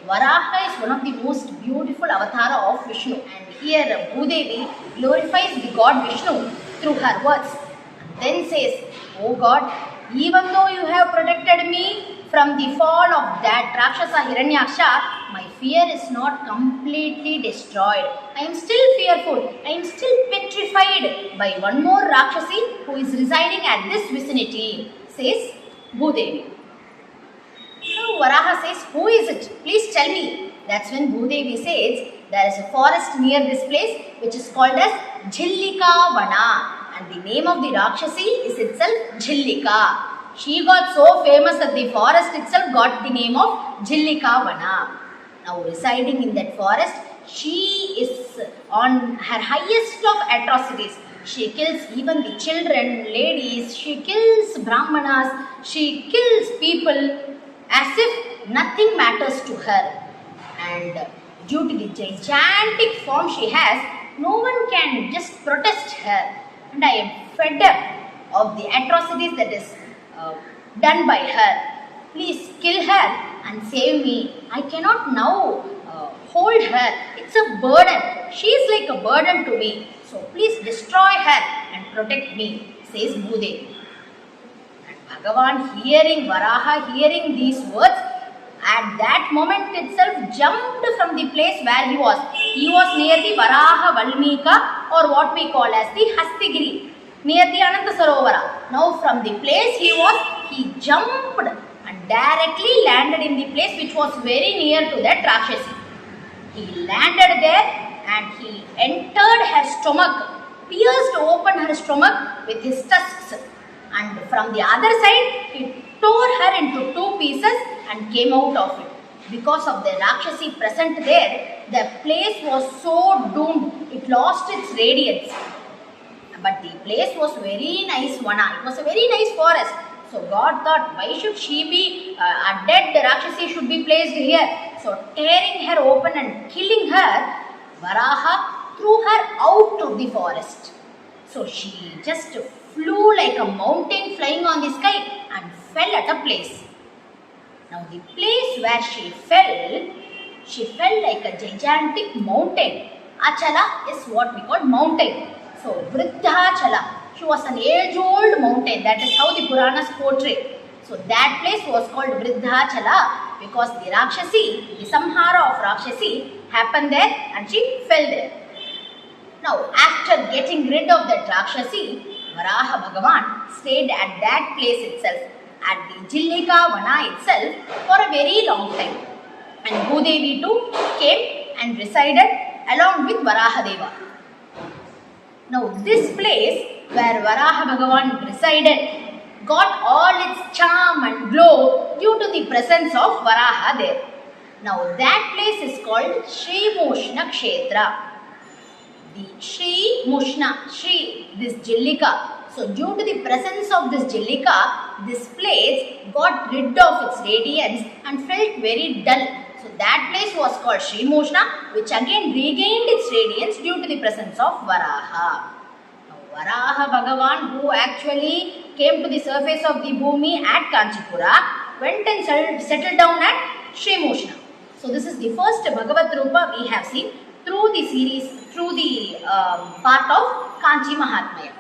Varaha is one of the most beautiful avatara of Vishnu, and here Bhudevi glorifies the god Vishnu through her words. Then says, "O God, even though you have protected me from the fall of that Rakshasa Hiranyaksha, my fear is not completely destroyed. I am still fearful. I am still petrified by one more Rakshasi who is residing at this vicinity," says Bhudevi. So Varaha says, "Who is it? Please tell me." That's when Bhudevi says, "There is a forest near this place which is called as Jhillika Vana, and the name of the Rakshasi is itself Jhillika. She got so famous that the forest itself got the name of Jhillika Vana. Now residing in that forest, she is on her highest of atrocities. She kills even the children, ladies, she kills brahmanas, she kills people as if nothing matters to her. And due to the gigantic form she has, no one can just protest her. And I am fed up of the atrocities that is done by her. Please kill her and save me. I cannot now hold her. It's a burden. She is like a burden to me. So please destroy her and protect me," says Bhudevi. And Bhagavan Varaha hearing these words, at that moment itself jumped from the place where he was. He was near the Varaha Valmika, or what we call as the Hastigiri, near the Ananta Sarovara. Now from the place he jumped and directly landed in the place which was very near to that Rakshasi. He landed there and he entered her stomach, pierced open her stomach with his tusks, and from the other side he tore her into two pieces and came out of it. Because of the Rakshasi present there, the place was so doomed, it lost its radiance. But the place was very nice Vana, it was a very nice forest. So God thought, why should she be, a dead Rakshasi should be placed here. So tearing her open and killing her, Varaha threw her out of the forest. So she just flew like a mountain flying on the sky and fell at a place. Now the place where she fell like a gigantic mountain. Achala is what we call mountain. So Vriddhachala, she was an age-old mountain. That is how the Puranas portray. So that place was called Vriddhachala because the Rakshasi, the Samhara of Rakshasi happened there and she fell there. Now after getting rid of that Rakshasi, Varaha Bhagavan stayed at that place itself, at the Jhillika Vana itself, for a very long time. And Bhudevi too came and resided along with Varahadeva. Now this place where Varaha Bhagavan resided got all its charm and glow due to the presence of Varaha there. Now that place is called Sri Mushna Kshetra. The Sri Mushna, Sri, this Jhillika. So due to the presence of this Jhillika, this place got rid of its radiance and felt very dull. So that place was called Sri Mushna, which again regained its radiance due to the presence of Varaha. Now Varaha Bhagavan, who actually came to the surface of the Bhumi at Kanchipura, went and settled down at Sri Mushna. So this is the first Bhagavat Rupa we have seen through the series, through the part of Kanchi Mahatmya.